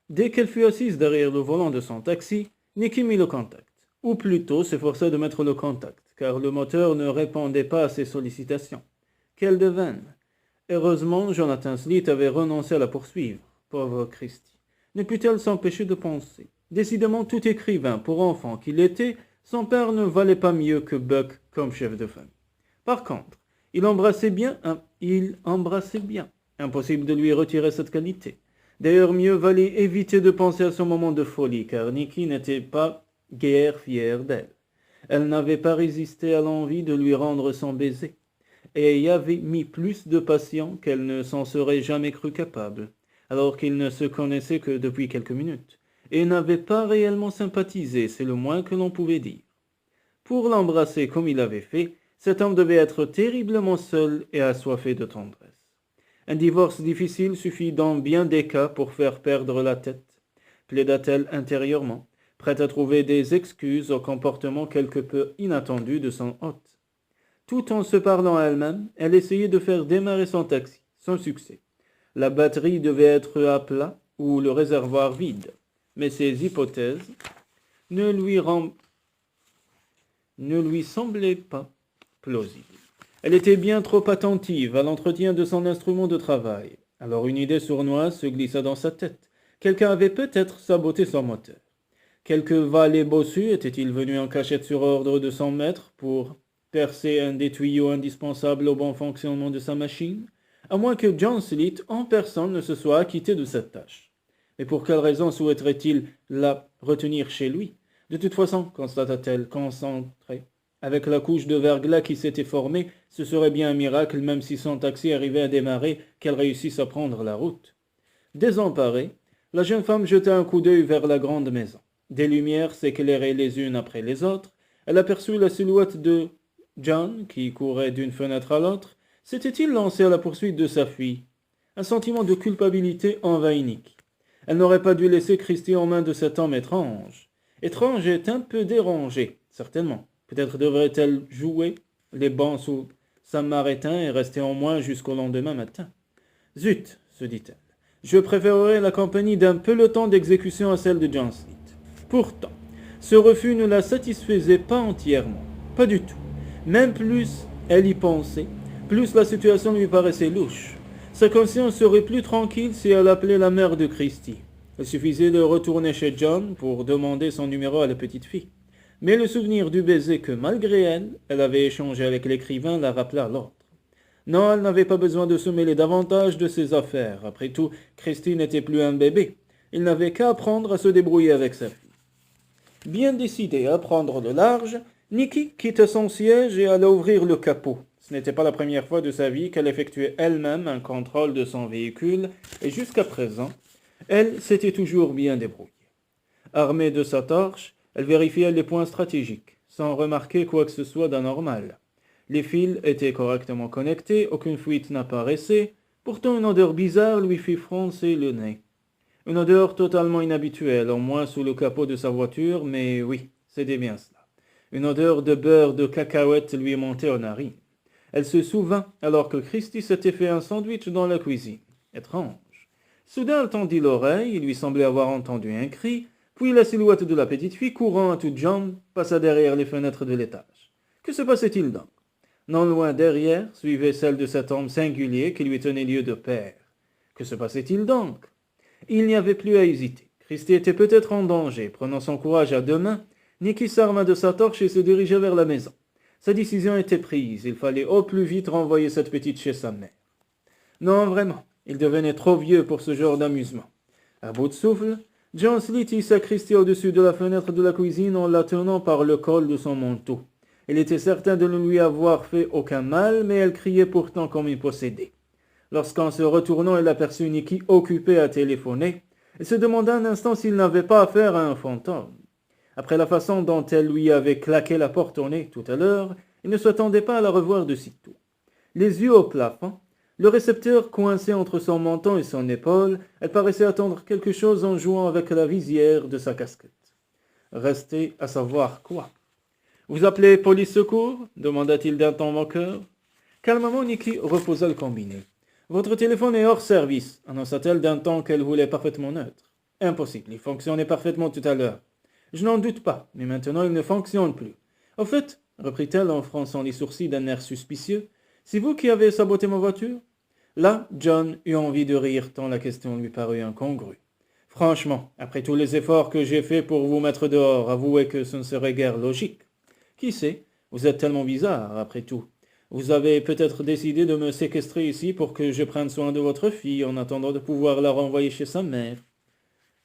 Dès qu'elle fut assise derrière le volant de son taxi, Nikki mit le contact. Ou plutôt s'efforça de mettre le contact, car le moteur ne répondait pas à ses sollicitations. Quelle devaine! Heureusement, Jonathan Sleet avait renoncé à la poursuivre. Pauvre Christie. Ne put-elle s'empêcher de penser. Décidément, tout écrivain pour enfant qu'il était, son père ne valait pas mieux que Buck comme chef de famille. Par contre, il embrassait bien. Impossible de lui retirer cette qualité. D'ailleurs, mieux valait éviter de penser à son moment de folie, car Nikki n'était pas guère fière d'elle. Elle n'avait pas résisté à l'envie de lui rendre son baiser, et y avait mis plus de passion qu'elle ne s'en serait jamais crue capable, alors qu'ils ne se connaissaient que depuis quelques minutes, et n'avaient pas réellement sympathisé, c'est le moins que l'on pouvait dire. Pour l'embrasser comme il avait fait, cet homme devait être terriblement seul et assoiffé de tendresse. Un divorce difficile suffit dans bien des cas pour faire perdre la tête, plaida-t-elle intérieurement, prête à trouver des excuses au comportement quelque peu inattendu de son hôte. Tout en se parlant à elle-même, elle essayait de faire démarrer son taxi, sans succès. La batterie devait être à plat ou le réservoir vide, mais ces hypothèses ne lui semblaient pas plausibles. Elle était bien trop attentive à l'entretien de son instrument de travail. Alors une idée sournoise se glissa dans sa tête. Quelqu'un avait peut-être saboté son moteur. Quelque valet bossu était-il venu en cachette sur ordre de son maître pour percer un des tuyaux indispensables au bon fonctionnement de sa machine? À moins que John Sleet en personne ne se soit acquitté de cette tâche. Mais pour quelle raison souhaiterait-il la retenir chez lui? De toute façon, constata-t-elle, concentrée, avec la couche de verglas qui s'était formée, ce serait bien un miracle, même si son taxi arrivait à démarrer, qu'elle réussisse à prendre la route. Désemparée, la jeune femme jeta un coup d'œil vers la grande maison. Des lumières s'éclairaient les unes après les autres. Elle aperçut la silhouette de John, qui courait d'une fenêtre à l'autre. S'était-il lancé à la poursuite de sa fille? Un sentiment de culpabilité envahit Nikki. Elle n'aurait pas dû laisser Christie en main de cet homme étrange. Étrange et un peu dérangé, certainement. Peut-être devrait-elle jouer les bancs sous Saint-Martin et rester en moins jusqu'au lendemain matin. Zut, se dit-elle. Je préférerais la compagnie d'un peloton d'exécution à celle de John Sleet. Pourtant, ce refus ne la satisfaisait pas entièrement. Pas du tout. Même plus elle y pensait, plus la situation lui paraissait louche. Sa conscience serait plus tranquille si elle appelait la mère de Christie. Il suffisait de retourner chez John pour demander son numéro à la petite fille. Mais le souvenir du baiser que, malgré elle, elle avait échangé avec l'écrivain la rappela à l'ordre. Non, elle n'avait pas besoin de se mêler davantage de ses affaires. Après tout, Christie n'était plus un bébé. Il n'avait qu'à apprendre à se débrouiller avec sa fille. Bien décidée à prendre le large, Nikki quitta son siège et alla ouvrir le capot. Ce n'était pas la première fois de sa vie qu'elle effectuait elle-même un contrôle de son véhicule, et jusqu'à présent, elle s'était toujours bien débrouillée. Armée de sa torche, elle vérifiait les points stratégiques, sans remarquer quoi que ce soit d'anormal. Les fils étaient correctement connectés, aucune fuite n'apparaissait, pourtant une odeur bizarre lui fit froncer le nez. Une odeur totalement inhabituelle, au moins sous le capot de sa voiture, mais oui, c'était bien cela. Une odeur de beurre de cacahuète lui montait aux narines. Elle se souvint alors que Christie s'était fait un sandwich dans la cuisine. Étrange. Soudain elle tendit l'oreille, il lui semblait avoir entendu un cri, puis la silhouette de la petite fille courant à toutes jambes passa derrière les fenêtres de l'étage. Que se passait-il donc? Non loin derrière suivait celle de cet homme singulier qui lui tenait lieu de père. Que se passait-il donc? Il n'y avait plus à hésiter. Christie était peut-être en danger. Prenant son courage à deux mains, Nikki s'arma de sa torche et se dirigea vers la maison. Sa décision était prise. Il fallait au plus vite renvoyer cette petite chez sa mère. Non, vraiment, il devenait trop vieux pour ce genre d'amusement. À bout de souffle, John Sleet hissa Christie au-dessus de la fenêtre de la cuisine en la tenant par le col de son manteau. Il était certain de ne lui avoir fait aucun mal, mais elle criait pourtant comme une possédée. Lorsqu'en se retournant, elle aperçut Nikki occupée à téléphoner, elle se demanda un instant s'il n'avait pas affaire à un fantôme. Après la façon dont elle lui avait claqué la porte au nez tout à l'heure, il ne s'attendait pas à la revoir de sitôt. Les yeux au plafond, le récepteur coincé entre son menton et son épaule, elle paraissait attendre quelque chose en jouant avec la visière de sa casquette. Restait à savoir quoi. « Vous appelez police secours » demanda-t-il d'un ton moqueur. Calmement, Nikki reposa le combiné. Votre téléphone est hors service, annonça-t-elle d'un ton qu'elle voulait parfaitement neutre. Impossible, il fonctionnait parfaitement tout à l'heure. Je n'en doute pas, mais maintenant il ne fonctionne plus. Au fait, reprit-elle en fronçant les sourcils d'un air suspicieux, c'est vous qui avez saboté ma voiture? Là, John eut envie de rire tant la question lui parut incongrue. Franchement, après tous les efforts que j'ai faits pour vous mettre dehors, avouez que ce ne serait guère logique. Qui sait, vous êtes tellement bizarre, après tout. Vous avez peut-être décidé de me séquestrer ici pour que je prenne soin de votre fille en attendant de pouvoir la renvoyer chez sa mère.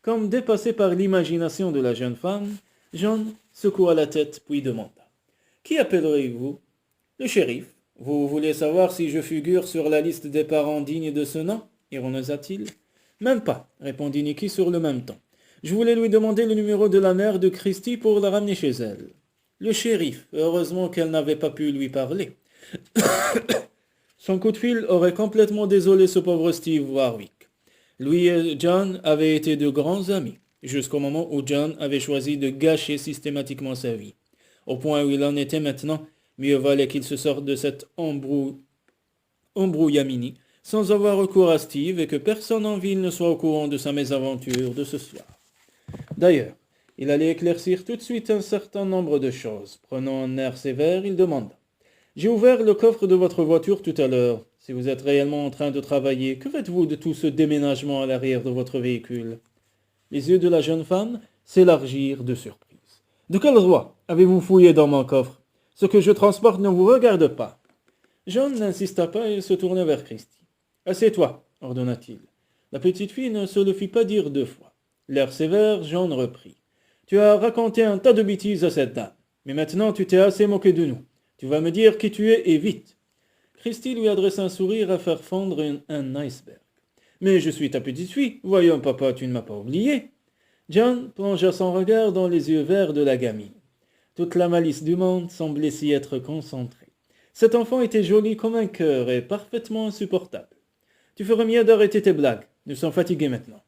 Comme dépassé par l'imagination de la jeune femme, John secoua la tête puis demanda. Qui appellerez-vous? Le shérif. Vous voulez savoir si je figure sur la liste des parents dignes de ce nom? Ironisa-t-il. Même pas, répondit Nicky sur le même ton. Je voulais lui demander le numéro de la mère de Christie pour la ramener chez elle. Le shérif, heureusement qu'elle n'avait pas pu lui parler. Son coup de fil aurait complètement désolé ce pauvre Steve Warwick. Lui et John avaient été de grands amis, jusqu'au moment où John avait choisi de gâcher systématiquement sa vie. Au point où il en était maintenant, mieux valait qu'il se sorte de cette embrouillamini sans avoir recours à Steve et que personne en ville ne soit au courant de sa mésaventure de ce soir. D'ailleurs, il allait éclaircir tout de suite un certain nombre de choses. Prenant un air sévère, il demanda. J'ai ouvert le coffre de votre voiture tout à l'heure. Si vous êtes réellement en train de travailler, que faites-vous de tout ce déménagement à l'arrière de votre véhicule? Les yeux de la jeune femme s'élargirent de surprise. De quel droit avez-vous fouillé dans mon coffre? Ce que je transporte ne vous regarde pas. John n'insista pas et se tourna vers Christie. Assieds-toi, ordonna-t-il. La petite fille ne se le fit pas dire deux fois. L'air sévère, John reprit. Tu as raconté un tas de bêtises à cette dame, mais maintenant tu t'es assez moqué de nous. Tu vas me dire qui tu es et vite. Christie lui adressa un sourire à faire fondre un iceberg. Mais je suis ta petite fille. Voyons, papa, tu ne m'as pas oublié. John plongea son regard dans les yeux verts de la gamine. Toute la malice du monde semblait s'y être concentrée. Cet enfant était joli comme un cœur et parfaitement insupportable. Tu ferais mieux d'arrêter tes blagues. Nous sommes fatigués maintenant.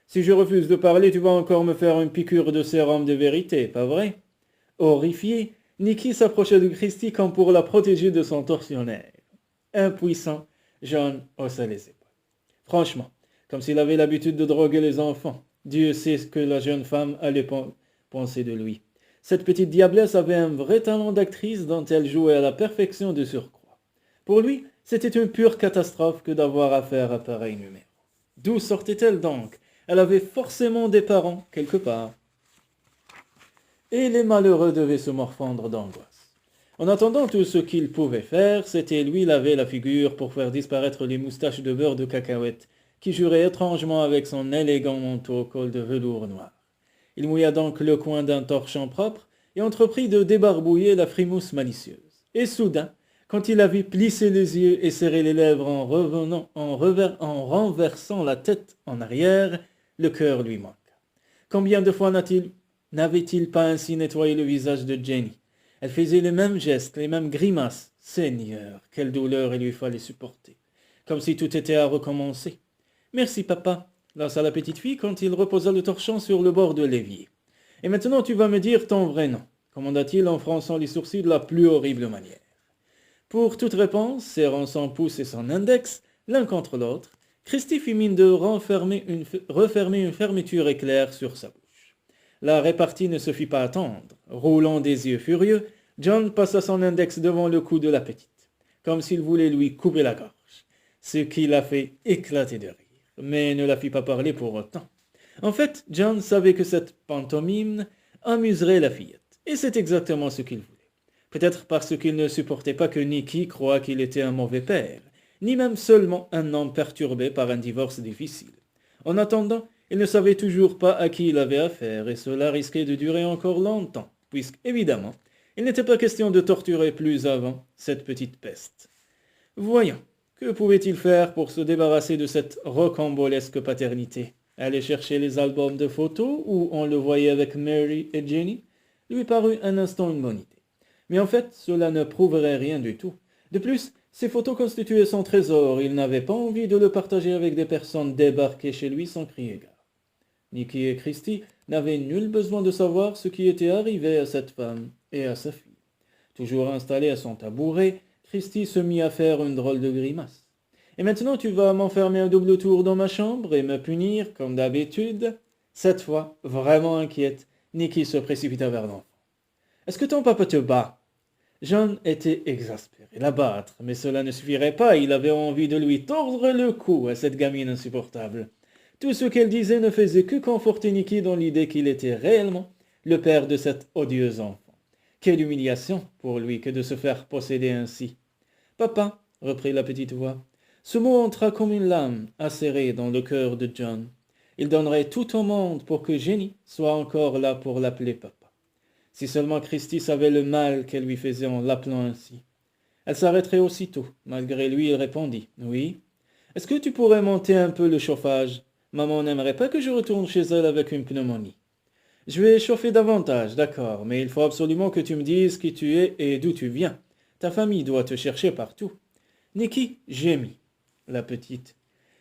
Si je refuse de parler, tu vas encore me faire une piqûre de sérum de vérité, pas vrai? Horrifié, Nicky s'approcha de Christie comme pour la protéger de son tortionnaire. Impuissant, John haussa les épaules. Franchement, comme s'il avait l'habitude de droguer les enfants. Dieu sait ce que la jeune femme allait penser de lui. Cette petite diablesse avait un vrai talent d'actrice dont elle jouait à la perfection de surcroît. Pour lui, c'était une pure catastrophe que d'avoir affaire à pareil numéro. D'où sortait-elle donc? Elle avait forcément des parents, quelque part. Et les malheureux devaient se morfondre d'angoisse. En attendant, tout ce qu'il pouvait faire, c'était lui laver la figure pour faire disparaître les moustaches de beurre de cacahuète, qui juraient étrangement avec son élégant manteau au col de velours noir. Il mouilla donc le coin d'un torchon propre et entreprit de débarbouiller la frimousse malicieuse. Et soudain, quand il la vit plisser les yeux et serrer les lèvres en renversant la tête en arrière, le cœur lui manqua. Combien de fois n'avait-il pas ainsi nettoyé le visage de Jenny? Elle faisait les mêmes gestes, les mêmes grimaces. Seigneur, quelle douleur il lui fallait supporter. Comme si tout était à recommencer. Merci, papa, lança la petite fille quand il reposa le torchon sur le bord de l'évier. Et maintenant tu vas me dire ton vrai nom, commanda-t-il en fronçant les sourcils de la plus horrible manière. Pour toute réponse, serrant son pouce et son index, l'un contre l'autre, Christie fit mine de refermer une fermeture éclair sur sa bouche. La répartie ne se fit pas attendre. Roulant des yeux furieux, John passa son index devant le cou de la petite, comme s'il voulait lui couper la gorge, ce qui la fait éclater de rire, mais ne la fit pas parler pour autant. En fait, John savait que cette pantomime amuserait la fillette, et c'est exactement ce qu'il voulait. Peut-être parce qu'il ne supportait pas que Nicky croie qu'il était un mauvais père, ni même seulement un homme perturbé par un divorce difficile. En attendant, il ne savait toujours pas à qui il avait affaire, et cela risquait de durer encore longtemps, puisque, évidemment, il n'était pas question de torturer plus avant cette petite peste. Voyons, que pouvait-il faire pour se débarrasser de cette rocambolesque paternité? Aller chercher les albums de photos où on le voyait avec Mary et Jenny lui parut un instant une bonne idée. Mais en fait, cela ne prouverait rien du tout. De plus, ces photos constituaient son trésor, il n'avait pas envie de le partager avec des personnes débarquées chez lui sans crier gare. Nicky et Christie n'avaient nul besoin de savoir ce qui était arrivé à cette femme et à sa fille. Toujours installée à son tabouret, Christie se mit à faire une drôle de grimace. Et maintenant tu vas m'enfermer un double tour dans ma chambre et me punir, comme d'habitude. Cette fois, vraiment inquiète, Nicky se précipita vers l'enfant. Est-ce que ton papa te bat? John était exaspéré. L'abattre, mais cela ne suffirait pas, il avait envie de lui tordre le cou à cette gamine insupportable. Tout ce qu'elle disait ne faisait que conforter Nicky dans l'idée qu'il était réellement le père de cet odieux enfant. Quelle humiliation pour lui que de se faire posséder ainsi. Papa, reprit la petite voix, ce mot entra comme une lame acérée dans le cœur de John. Il donnerait tout au monde pour que Jenny soit encore là pour l'appeler papa. Si seulement Christie savait le mal qu'elle lui faisait en l'appelant ainsi. Elle s'arrêterait aussitôt. Malgré lui, il répondit. Oui. Est-ce que tu pourrais monter un peu le chauffage? Maman n'aimerait pas que je retourne chez elle avec une pneumonie. Je vais chauffer davantage, d'accord, mais il faut absolument que tu me dises qui tu es et d'où tu viens. Ta famille doit te chercher partout. Nicky gémit. La petite.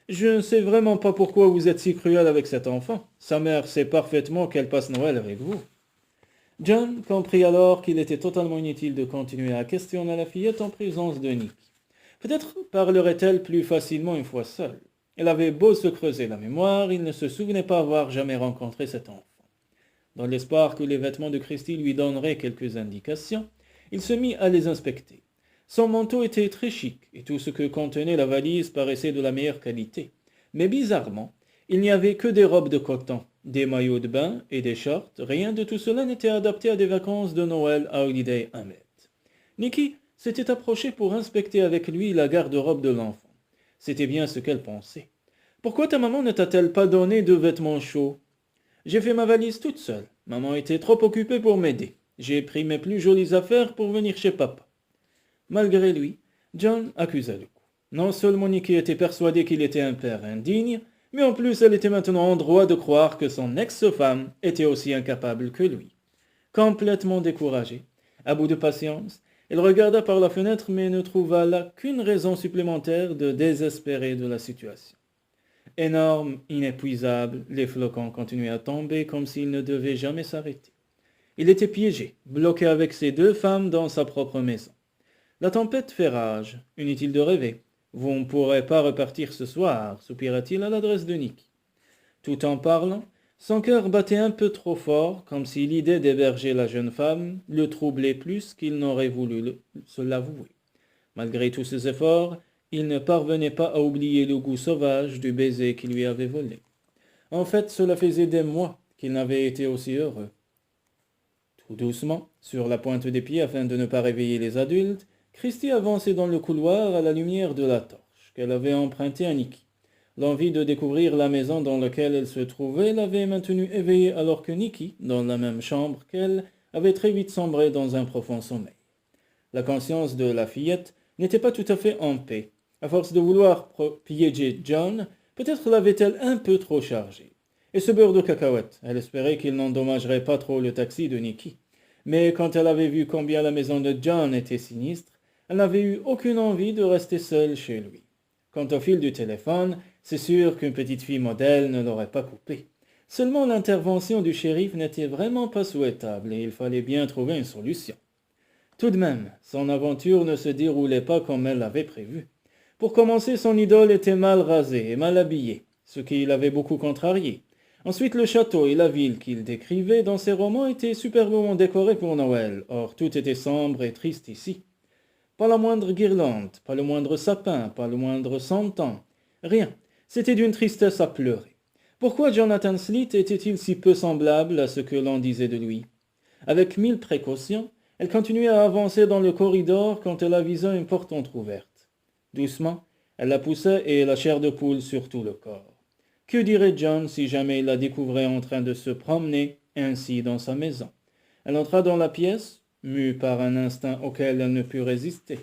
Je ne sais vraiment pas pourquoi vous êtes si cruel avec cet enfant. Sa mère sait parfaitement qu'elle passe Noël avec vous. John comprit alors qu'il était totalement inutile de continuer à questionner la fillette en présence de Nick. Peut-être parlerait-elle plus facilement une fois seule. Elle avait beau se creuser la mémoire, il ne se souvenait pas avoir jamais rencontré cet enfant. Dans l'espoir que les vêtements de Christie lui donneraient quelques indications, il se mit à les inspecter. Son manteau était très chic, et tout ce que contenait la valise paraissait de la meilleure qualité. Mais bizarrement, il n'y avait que des robes de coton, des maillots de bain et des shorts. Rien de tout cela n'était adapté à des vacances de Noël à Holiday Hamlet. Nicky s'était approchée pour inspecter avec lui la garde-robe de l'enfant. C'était bien ce qu'elle pensait. « Pourquoi ta maman ne t'a-t-elle pas donné de vêtements chauds ?»« J'ai fait ma valise toute seule. Maman était trop occupée pour m'aider. J'ai pris mes plus jolies affaires pour venir chez papa. » Malgré lui, John accusa le coup. Non seulement Nicky était persuadé qu'il était un père indigne, mais en plus elle était maintenant en droit de croire que son ex-femme était aussi incapable que lui. Complètement découragé, à bout de patience, il regarda par la fenêtre mais ne trouva là qu'une raison supplémentaire de désespérer de la situation. Énorme, inépuisable, les flocons continuaient à tomber comme s'ils ne devaient jamais s'arrêter. Il était piégé, bloqué avec ses deux femmes dans sa propre maison. La tempête fait rage, inutile de rêver. Vous ne pourrez pas repartir ce soir, soupira-t-il à l'adresse de Nick. Tout en parlant, son cœur battait un peu trop fort, comme si l'idée d'héberger la jeune femme le troublait plus qu'il n'aurait voulu se l'avouer. Malgré tous ses efforts, il ne parvenait pas à oublier le goût sauvage du baiser qui lui avait volé. En fait, cela faisait des mois qu'il n'avait été aussi heureux. Tout doucement, sur la pointe des pieds afin de ne pas réveiller les adultes, Christie avançait dans le couloir à la lumière de la torche qu'elle avait empruntée à Nicky. L'envie de découvrir la maison dans laquelle elle se trouvait l'avait maintenue éveillée alors que Nicky, dans la même chambre qu'elle, avait très vite sombré dans un profond sommeil. La conscience de la fillette n'était pas tout à fait en paix. À force de vouloir piéger John, peut-être l'avait-elle un peu trop chargé. Et ce beurre de cacahuète, elle espérait qu'il n'endommagerait pas trop le taxi de Nicky. Mais quand elle avait vu combien la maison de John était sinistre, elle n'avait eu aucune envie de rester seule chez lui. Quant au fil du téléphone, c'est sûr qu'une petite fille modèle ne l'aurait pas coupé. Seulement l'intervention du shérif n'était vraiment pas souhaitable et il fallait bien trouver une solution. Tout de même, son aventure ne se déroulait pas comme elle l'avait prévu. Pour commencer, son idole était mal rasée et mal habillée, ce qui l'avait beaucoup contrarié. Ensuite, le château et la ville qu'il décrivait dans ses romans étaient superbement décorés pour Noël. Or, tout était sombre et triste ici. Pas la moindre guirlande, pas le moindre sapin, pas le moindre santan. Rien. C'était d'une tristesse à pleurer. Pourquoi Jonathan Sleet était-il si peu semblable à ce que l'on disait de lui? Avec 1000 précautions, elle continuait à avancer dans le corridor quand elle avisa une porte entr'ouverte. Doucement, elle la poussait et la chair de poule sur tout le corps. Que dirait John si jamais il la découvrait en train de se promener ainsi dans sa maison? Elle entra dans la pièce, mue par un instinct auquel elle ne put résister.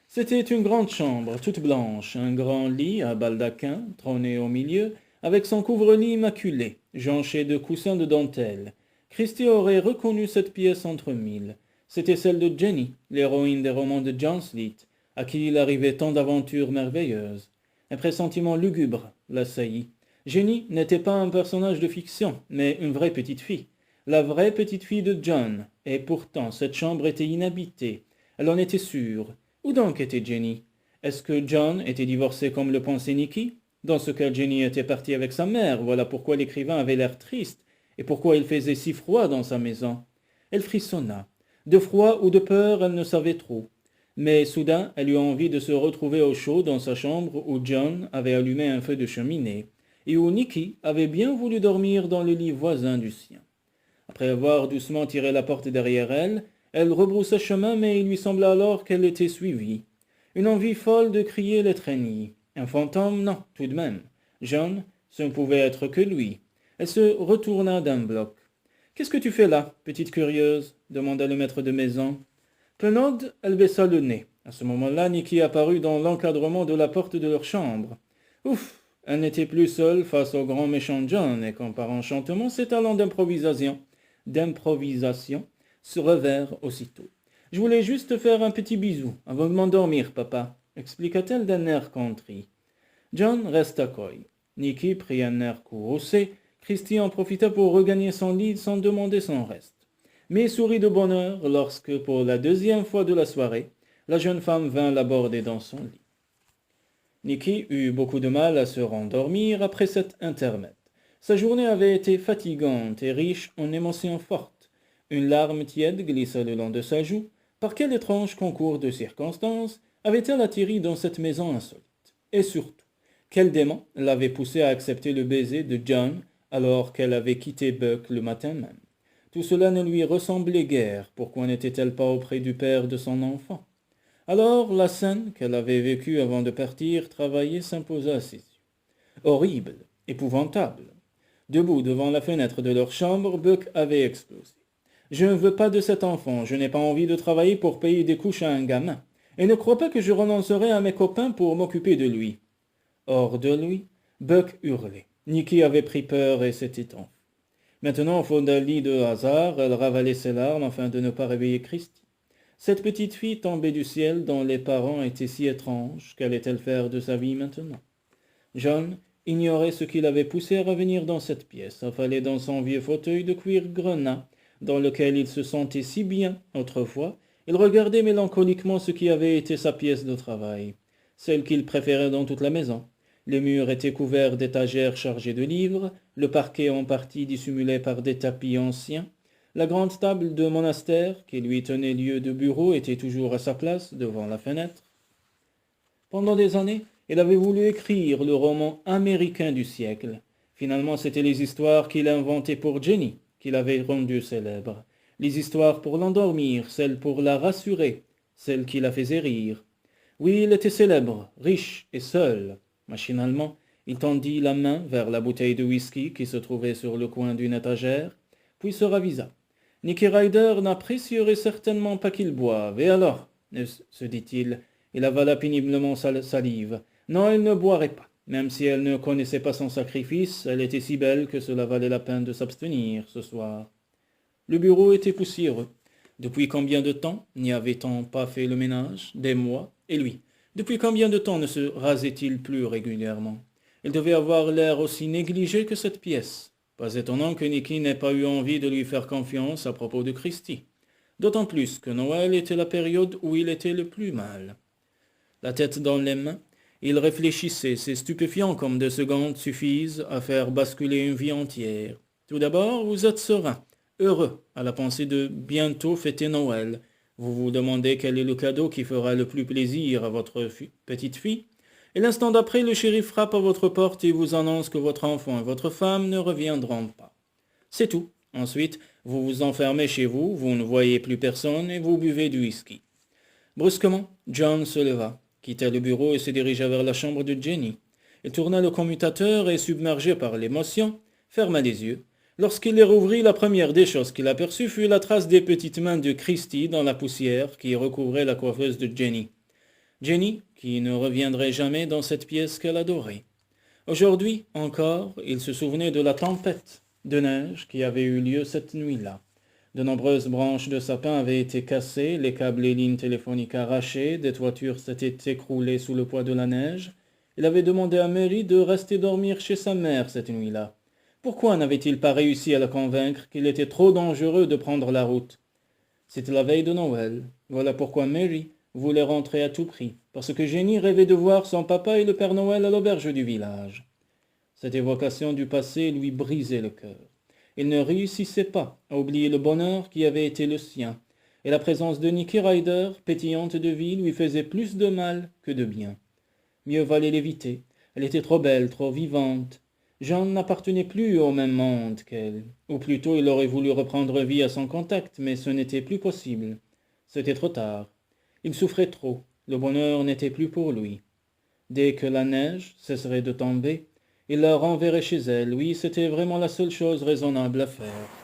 C'était une grande chambre, toute blanche, un grand lit à baldaquin, trôné au milieu, avec son couvre-lit immaculé, jonché de coussins de dentelle. Christie aurait reconnu cette pièce entre mille. C'était celle de Jenny, l'héroïne des romans de John Sleet, à qui il arrivait tant d'aventures merveilleuses. Un pressentiment lugubre l'assaillit. Jenny n'était pas un personnage de fiction, mais une vraie petite fille. La vraie petite fille de John, et pourtant cette chambre était inhabitée. Elle en était sûre. Où donc était Jenny? Est-ce que John était divorcé comme le pensait Nicky? Dans ce cas, Jenny était partie avec sa mère. Voilà pourquoi l'écrivain avait l'air triste et pourquoi il faisait si froid dans sa maison. Elle frissonna. De froid ou de peur, elle ne savait trop. Mais soudain, elle eut envie de se retrouver au chaud dans sa chambre où John avait allumé un feu de cheminée et où Nicky avait bien voulu dormir dans le lit voisin du sien. Après avoir doucement tiré la porte derrière elle, elle rebroussa chemin, mais il lui sembla alors qu'elle était suivie. Une envie folle de crier l'étreignit. Un fantôme, non, tout de même. John, ce ne pouvait être que lui. Elle se retourna d'un bloc. Qu'est-ce que tu fais là, petite curieuse demanda le maître de maison. Penaude, elle baissa le nez. À ce moment-là, Nicky apparut dans l'encadrement de la porte de leur chambre. Ouf, elle n'était plus seule face au grand méchant John, et comme par enchantement, ses talents d'improvisation se revinrent aussitôt. Je voulais juste te faire un petit bisou avant de m'endormir, papa, expliqua-t-elle d'un air contrit. John resta coy. Nicky prit un air courroucé. Christy en profita pour regagner son lit sans demander son reste. Mais sourit de bonheur lorsque, pour la deuxième fois de la soirée, la jeune femme vint l'aborder dans son lit. Nicky eut beaucoup de mal à se rendormir après cet intermède. Sa journée avait été fatigante et riche en émotions fortes. Une larme tiède glissa le long de sa joue. Par quel étrange concours de circonstances avait-elle atterri dans cette maison insolite? Et surtout, quel démon l'avait poussée à accepter le baiser de John alors qu'elle avait quitté Buck le matin même? Tout cela ne lui ressemblait guère. Pourquoi n'était-elle pas auprès du père de son enfant? Alors la scène qu'elle avait vécue avant de partir travailler s'imposa à ses yeux. Horrible, épouvantable. Debout devant la fenêtre de leur chambre, Buck avait explosé. Je ne veux pas de cet enfant, je n'ai pas envie de travailler pour payer des couches à un gamin. Et ne crois pas que je renoncerai à mes copains pour m'occuper de lui. Hors de lui, Buck hurlait. Nicky avait pris peur et s'était enfui. Maintenant, au fond d'un lit de hasard, elle ravalait ses larmes afin de ne pas réveiller Christy. Cette petite fille tombée du ciel dont les parents étaient si étranges, qu'allait-elle faire de sa vie maintenant? John ignorait ce qui l'avait poussé à revenir dans cette pièce, affalé dans son vieux fauteuil de cuir grenat, dans lequel il se sentait si bien autrefois. Il regardait mélancoliquement ce qui avait été sa pièce de travail, celle qu'il préférait dans toute la maison. Les murs étaient couverts d'étagères chargées de livres, le parquet en partie dissimulé par des tapis anciens. La grande table de monastère, qui lui tenait lieu de bureau, était toujours à sa place, devant la fenêtre. Pendant des années, il avait voulu écrire le roman américain du siècle. Finalement, c'étaient les histoires qu'il inventait pour Jenny, qu'il avait rendues célèbres. Les histoires pour l'endormir, celles pour la rassurer, celles qui la faisaient rire. Oui, il était célèbre, riche et seul. Machinalement, il tendit la main vers la bouteille de whisky qui se trouvait sur le coin d'une étagère, puis se ravisa. Nicky Ryder n'apprécierait certainement pas qu'il boive. Et alors, se dit-il, il avala péniblement sa salive. Non, elle ne boirait pas. Même si elle ne connaissait pas son sacrifice, elle était si belle que cela valait la peine de s'abstenir ce soir. Le bureau était poussiéreux. Depuis combien de temps n'y avait-on pas fait le ménage? Des mois. Et lui, depuis combien de temps ne se rasait-il plus régulièrement? Il devait avoir l'air aussi négligé que cette pièce. Pas étonnant que Nicky n'ait pas eu envie de lui faire confiance à propos de Christy. D'autant plus que Noël était la période où il était le plus mal. La tête dans les mains, il réfléchissait, ces stupéfiants comme 2 secondes suffisent à faire basculer une vie entière. Tout d'abord, vous êtes serein, heureux, à la pensée de bientôt fêter Noël. Vous vous demandez quel est le cadeau qui fera le plus plaisir à votre petite fille. Et l'instant d'après, le shérif frappe à votre porte et vous annonce que votre enfant et votre femme ne reviendront pas. C'est tout. Ensuite, vous vous enfermez chez vous, vous ne voyez plus personne et vous buvez du whisky. Brusquement, John se leva, quitta le bureau et se dirigea vers la chambre de Jenny. Il tourna le commutateur et, submergé par l'émotion, ferma les yeux. Lorsqu'il les rouvrit, la première des choses qu'il aperçut fut la trace des petites mains de Christy dans la poussière qui recouvrait la coiffeuse de Jenny. Jenny, qui ne reviendrait jamais dans cette pièce qu'elle adorait. Aujourd'hui encore, il se souvenait de la tempête de neige qui avait eu lieu cette nuit-là. De nombreuses branches de sapin avaient été cassées, les câbles et lignes téléphoniques arrachés, des toitures s'étaient écroulées sous le poids de la neige. Il avait demandé à Mary de rester dormir chez sa mère cette nuit-là. Pourquoi n'avait-il pas réussi à la convaincre qu'il était trop dangereux de prendre la route? C'était la veille de Noël. Voilà pourquoi Mary voulait rentrer à tout prix, parce que Jenny rêvait de voir son papa et le Père Noël à l'auberge du village. Cette évocation du passé lui brisait le cœur. Il ne réussissait pas à oublier le bonheur qui avait été le sien, et la présence de Nicky Ryder, pétillante de vie, lui faisait plus de mal que de bien. Mieux valait l'éviter. Elle était trop belle, trop vivante. Jean n'appartenait plus au même monde qu'elle. Ou plutôt, il aurait voulu reprendre vie à son contact, mais ce n'était plus possible. C'était trop tard. Il souffrait trop. Le bonheur n'était plus pour lui. Dès que la neige cesserait de tomber, il la renverrait chez elle. Oui, c'était vraiment la seule chose raisonnable à faire.